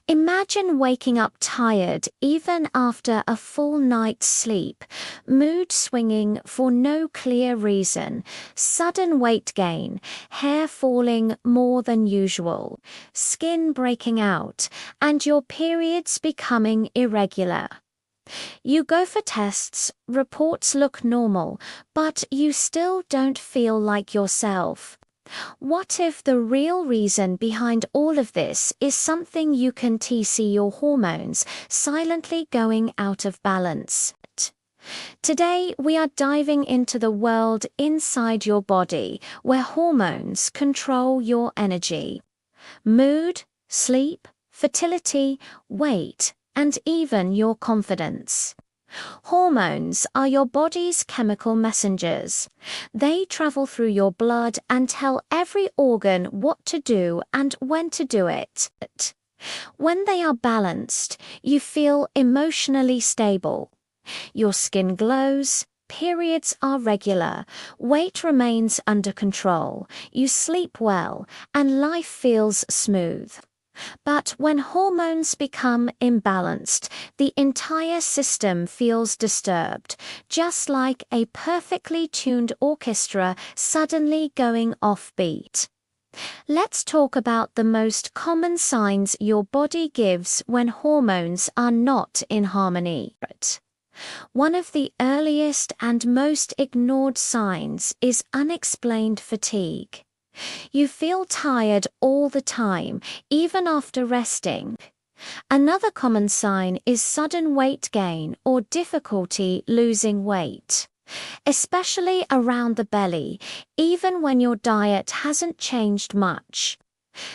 Imagine waking up tired even after a full night's sleep, mood swinging for no clear reason, sudden weight gain, hair falling more than usual, skin breaking out, and your periods becoming irregular. You go for tests, reports look normal, but you still don't feel like yourself. What if the real reason behind all of this is something you can see your hormones silently going out of balance? Today, we are diving into the world inside your body where hormones control your energy, mood, sleep, fertility, weight, and even your confidence. Hormones are your body's chemical messengers. They travel through your blood and tell every organ what to do and when to do it. When they are balanced, you feel emotionally stable. Your skin glows, periods are regular, weight remains under control, you sleep well, and life feels smooth. But when hormones become imbalanced, the entire system feels disturbed, just like a perfectly tuned orchestra suddenly going off beat. Let's talk about the most common signs your body gives when hormones are not in harmony. One of the earliest and most ignored signs is unexplained fatigue. You feel tired all the time, even after resting. Another common sign is sudden weight gain or difficulty losing weight, especially around the belly, even when your diet hasn't changed much.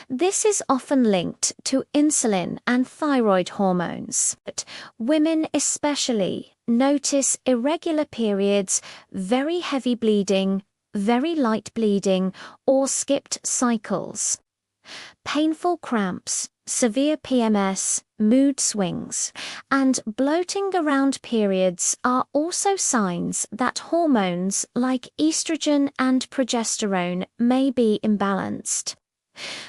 This is often linked to insulin and thyroid hormones. But women especially notice irregular periods, very heavy bleeding, very light bleeding, or skipped cycles. Painful cramps, severe PMS, mood swings, and bloating around periods are also signs that hormones like estrogen and progesterone may be imbalanced.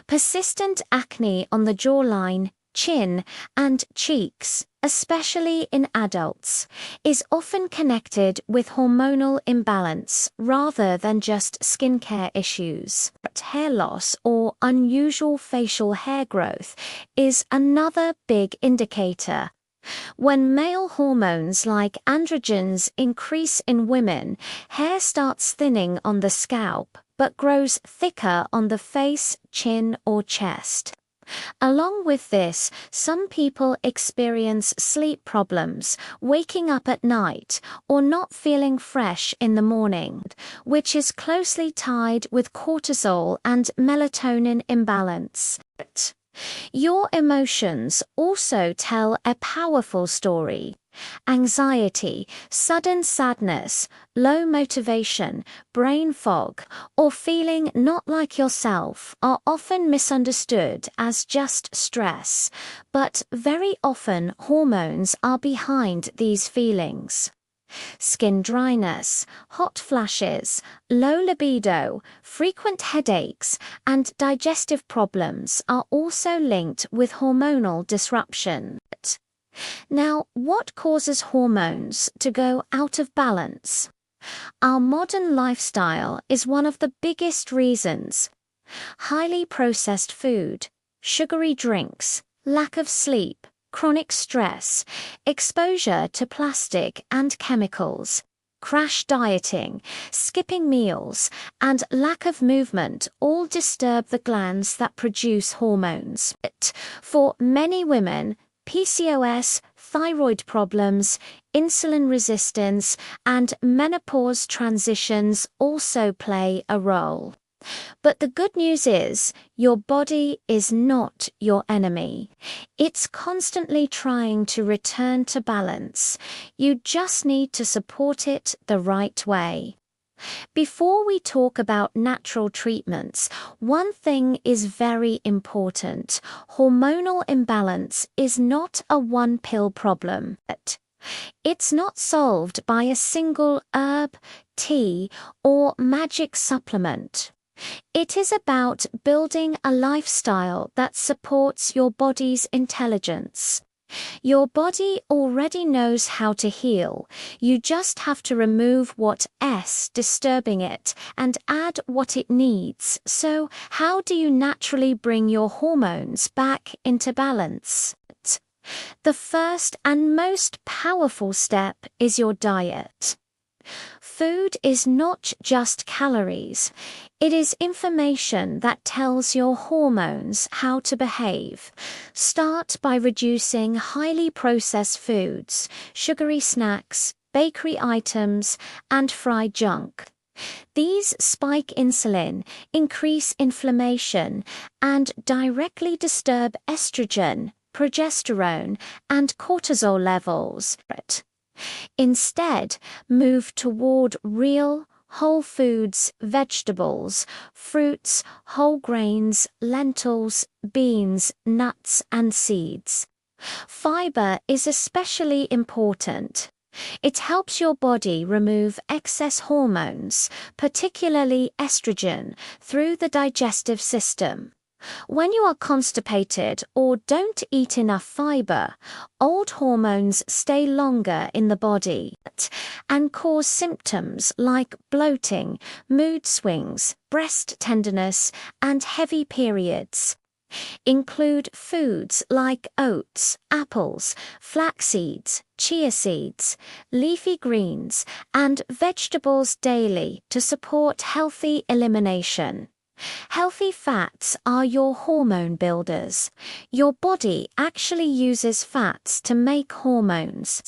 Persistent acne on the jawline, chin, and cheeks, especially in adults, is often connected with hormonal imbalance rather than just skincare issues. But hair loss or unusual facial hair growth is another big indicator. When male hormones like androgens increase in women, hair starts thinning on the scalp, but grows thicker on the face, chin, or chest. Along with this, some people experience sleep problems, waking up at night, or not feeling fresh in the morning, which is closely tied with cortisol and melatonin imbalance. Your emotions also tell a powerful story. Anxiety, sudden sadness, low motivation, brain fog, or feeling not like yourself are often misunderstood as just stress, but very often hormones are behind these feelings. Skin dryness, hot flashes, low libido, frequent headaches, and digestive problems are also linked with hormonal disruption. Now, what causes hormones to go out of balance? Our modern lifestyle is one of the biggest reasons. Highly processed food, sugary drinks, lack of sleep, chronic stress, exposure to plastic and chemicals, crash dieting, skipping meals, and lack of movement all disturb the glands that produce hormones. For many women, PCOS, thyroid problems, insulin resistance, and menopause transitions also play a role. But the good news is, your body is not your enemy. It's constantly trying to return to balance. You just need to support it the right way. Before we talk about natural treatments, one thing is very important. Hormonal imbalance is not a one-pill problem. It's not solved by a single herb, tea, or magic supplement. It is about building a lifestyle that supports your body's intelligence. Your body already knows how to heal. You just have to remove what's disturbing it and add what it needs. So, how do you naturally bring your hormones back into balance? The first and most powerful step is your diet. Food is not just calories. It is information that tells your hormones how to behave. Start by reducing highly processed foods, sugary snacks, bakery items, and fried junk. These spike insulin, increase inflammation, and directly disturb estrogen, progesterone, and cortisol levels. Instead, move toward real, whole foods, vegetables, fruits, whole grains, lentils, beans, nuts, and seeds. Fiber is especially important. It helps your body remove excess hormones, particularly estrogen, through the digestive system. When you are constipated or don't eat enough fiber, old hormones stay longer in the body and cause symptoms like bloating, mood swings, breast tenderness, and heavy periods. Include foods like oats, apples, flax seeds, chia seeds, leafy greens, and vegetables daily to support healthy elimination. Healthy fats are your hormone builders. Your body actually uses fats to make hormones.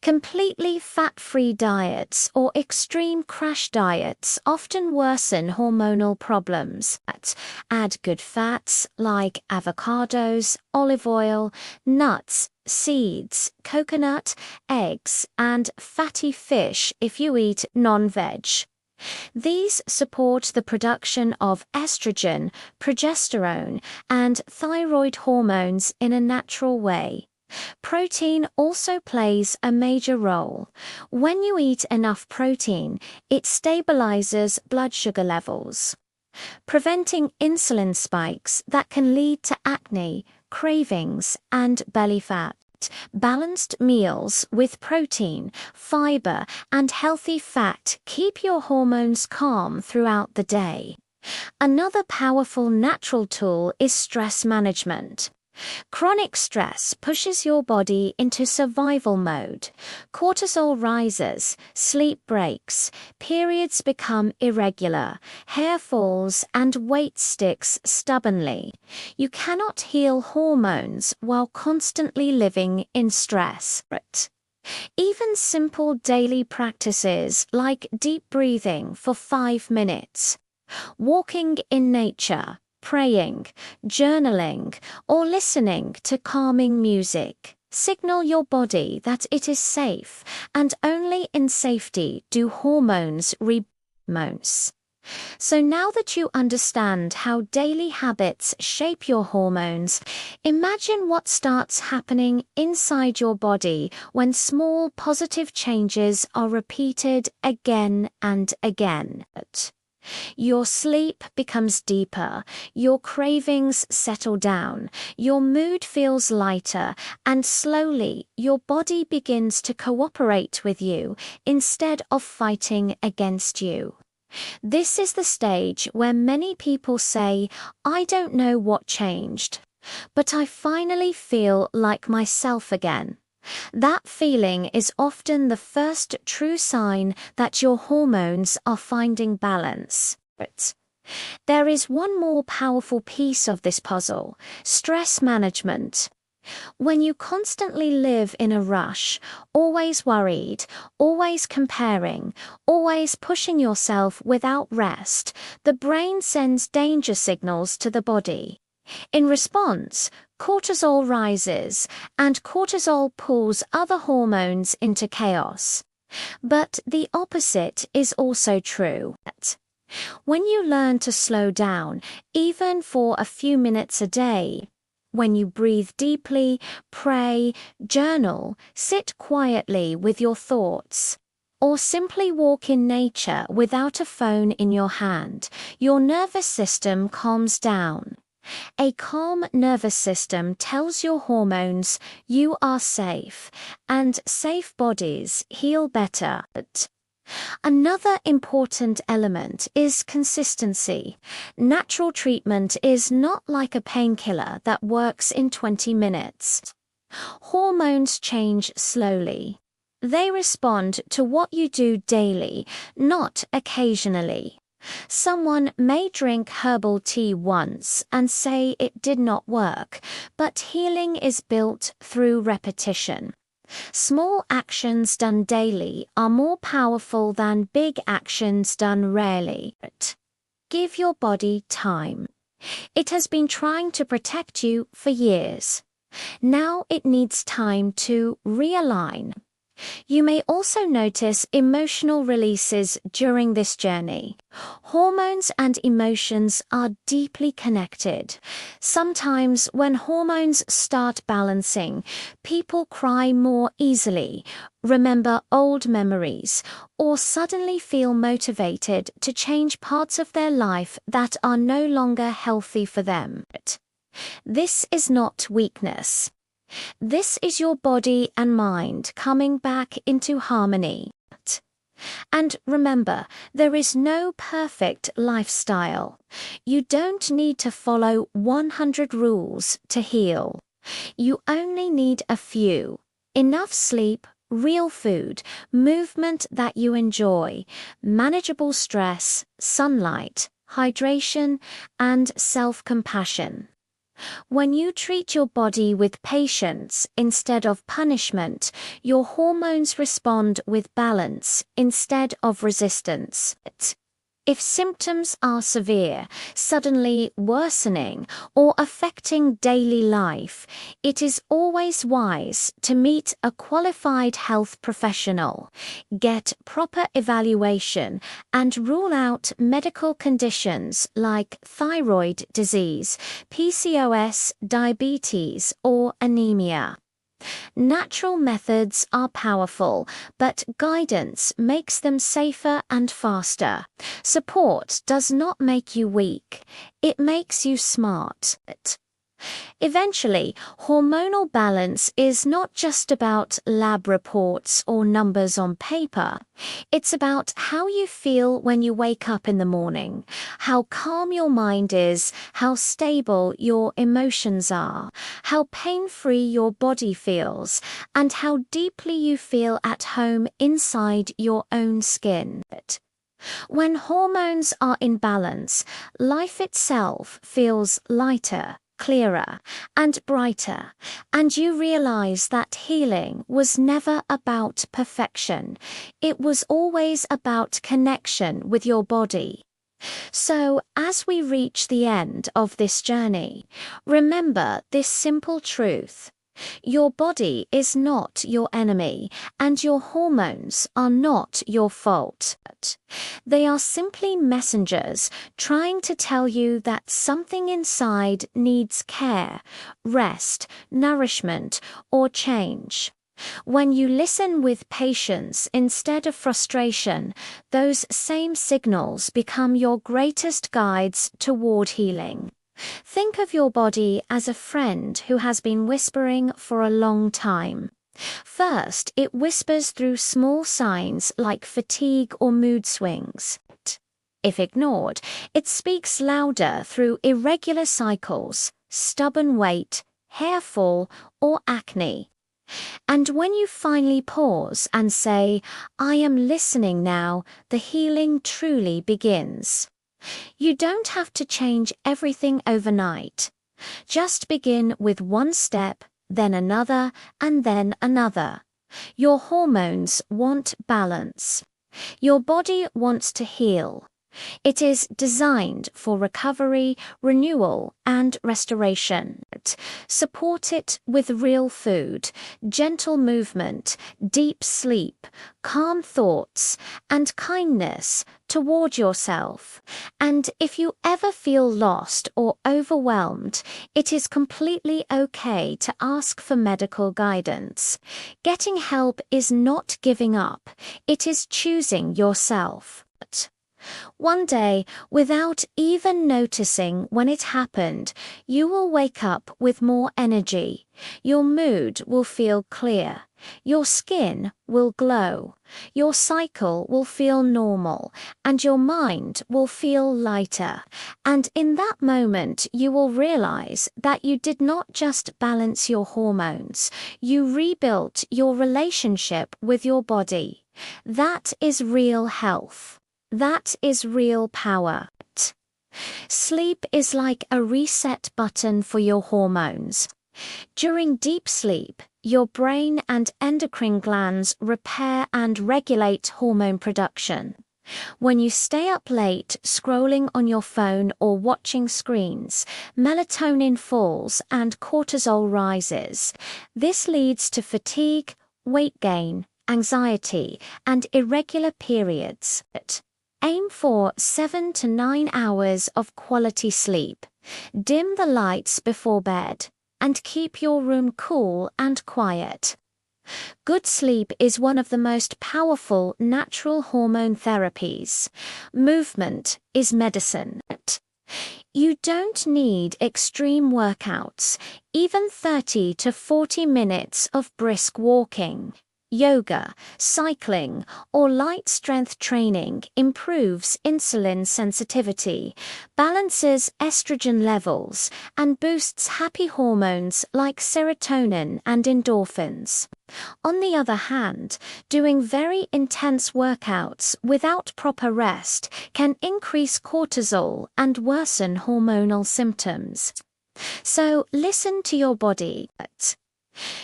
Completely fat-free diets or extreme crash diets often worsen hormonal problems. Add good fats like avocados, olive oil, nuts, seeds, coconut, eggs, and fatty fish if you eat non-veg. These support the production of estrogen, progesterone, and thyroid hormones in a natural way. Protein also plays a major role. When you eat enough protein, it stabilizes blood sugar levels, preventing insulin spikes that can lead to acne, cravings, and belly fat. Balanced meals with protein, fiber, and healthy fat keep your hormones calm throughout the day. Another powerful natural tool is stress management. Chronic stress pushes your body into survival mode. Cortisol rises, sleep breaks, periods become irregular, hair falls, and weight sticks stubbornly. You cannot heal hormones while constantly living in stress. Even simple daily practices like deep breathing for 5 minutes, walking in nature, praying, journaling, or listening to calming music signal your body that it is safe, and only in safety do hormones rebalance. So now that you understand how daily habits shape your hormones, imagine what starts happening inside your body when small positive changes are repeated again and again. Your sleep becomes deeper, your cravings settle down, your mood feels lighter, and slowly your body begins to cooperate with you instead of fighting against you. This is the stage where many people say, "I don't know what changed, but I finally feel like myself again." That feeling is often the first true sign that your hormones are finding balance. There is one more powerful piece of this puzzle: stress management. When you constantly live in a rush, always worried, always comparing, always pushing yourself without rest, the brain sends danger signals to the body. In response, cortisol rises, and cortisol pulls other hormones into chaos. But the opposite is also true. When you learn to slow down, even for a few minutes a day, when you breathe deeply, pray, journal, sit quietly with your thoughts, or simply walk in nature without a phone in your hand, your nervous system calms down. A calm nervous system tells your hormones you are safe, and safe bodies heal better. Another important element is consistency. Natural treatment is not like a painkiller that works in 20 minutes. Hormones change slowly. They respond to what you do daily, not occasionally. Someone may drink herbal tea once and say it did not work, but healing is built through repetition. Small actions done daily are more powerful than big actions done rarely. Give your body time. It has been trying to protect you for years. Now it needs time to realign. You may also notice emotional releases during this journey. Hormones and emotions are deeply connected. Sometimes when hormones start balancing, people cry more easily, remember old memories, or suddenly feel motivated to change parts of their life that are no longer healthy for them. This is not weakness. This is your body and mind coming back into harmony. And remember, there is no perfect lifestyle. You don't need to follow 100 rules to heal. You only need a few. Enough sleep, real food, movement that you enjoy, manageable stress, sunlight, hydration, and self-compassion. When you treat your body with patience instead of punishment, your hormones respond with balance instead of resistance. If symptoms are severe, suddenly worsening, or affecting daily life, it is always wise to meet a qualified health professional, get proper evaluation, and rule out medical conditions like thyroid disease, PCOS, diabetes, or anemia. Natural methods are powerful, but guidance makes them safer and faster. Support does not make you weak, it makes you smart. Eventually, hormonal balance is not just about lab reports or numbers on paper. It's about how you feel when you wake up in the morning, how calm your mind is, how stable your emotions are, how pain-free your body feels, and how deeply you feel at home inside your own skin. When hormones are in balance, life itself feels lighter, clearer, and brighter, and you realize that healing was never about perfection. It was always about connection with your body. So, as we reach the end of this journey, remember this simple truth. Your body is not your enemy, and your hormones are not your fault. They are simply messengers trying to tell you that something inside needs care, rest, nourishment, or change. When you listen with patience instead of frustration, those same signals become your greatest guides toward healing. Think of your body as a friend who has been whispering for a long time. First, it whispers through small signs like fatigue or mood swings. If ignored, it speaks louder through irregular cycles, stubborn weight, hair fall, or acne. And when you finally pause and say, "I am listening now," the healing truly begins. You don't have to change everything overnight. Just begin with one step, then another, and then another. Your hormones want balance. Your body wants to heal. It is designed for recovery, renewal, and restoration. Support it with real food, gentle movement, deep sleep, calm thoughts, and kindness toward yourself. And if you ever feel lost or overwhelmed, it is completely okay to ask for medical guidance. Getting help is not giving up, it is choosing yourself. One day, without even noticing when it happened, you will wake up with more energy. Your mood will feel clear. Your skin will glow. Your cycle will feel normal, and your mind will feel lighter. And in that moment, you will realize that you did not just balance your hormones, you rebuilt your relationship with your body. That is real health. That is real power. Sleep is like a reset button for your hormones. During deep sleep, your brain and endocrine glands repair and regulate hormone production. When you stay up late scrolling on your phone or watching screens, melatonin falls and cortisol rises. This leads to fatigue, weight gain, anxiety, and irregular periods. Aim for 7 to 9 hours of quality sleep. Dim the lights before bed, and keep your room cool and quiet. Good sleep is one of the most powerful natural hormone therapies. Movement is medicine. You don't need extreme workouts, even 30 to 40 minutes of brisk walking. Yoga, cycling, or light strength training improves insulin sensitivity, balances estrogen levels, and boosts happy hormones like serotonin and endorphins. On the other hand, doing very intense workouts without proper rest can increase cortisol and worsen hormonal symptoms. So listen to your body.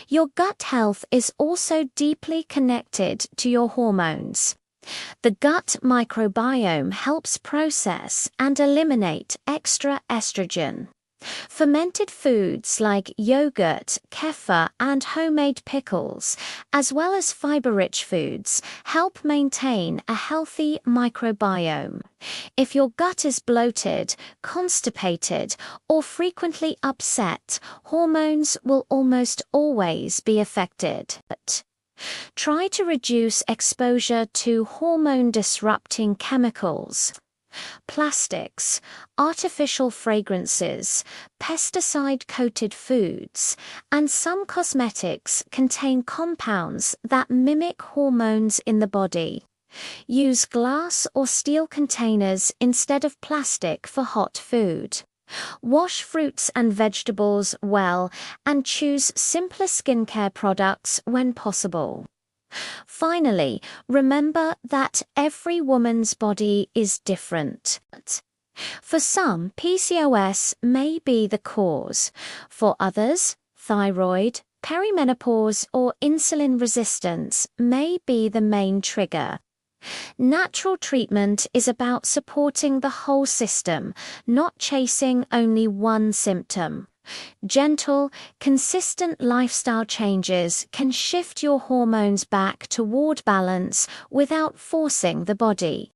Your gut health is also deeply connected to your hormones. The gut microbiome helps process and eliminate extra estrogen. Fermented foods like yogurt, kefir, and homemade pickles, as well as fiber-rich foods, help maintain a healthy microbiome. If your gut is bloated, constipated, or frequently upset, hormones will almost always be affected. Try to reduce exposure to hormone-disrupting chemicals. Plastics, artificial fragrances, pesticide-coated foods, and some cosmetics contain compounds that mimic hormones in the body. Use glass or steel containers instead of plastic for hot food. Wash fruits and vegetables well and choose simpler skincare products when possible. Finally, remember that every woman's body is different. For some, PCOS may be the cause. For others, thyroid, perimenopause, or insulin resistance may be the main trigger. Natural treatment is about supporting the whole system, not chasing only one symptom. Gentle, consistent lifestyle changes can shift your hormones back toward balance without forcing the body.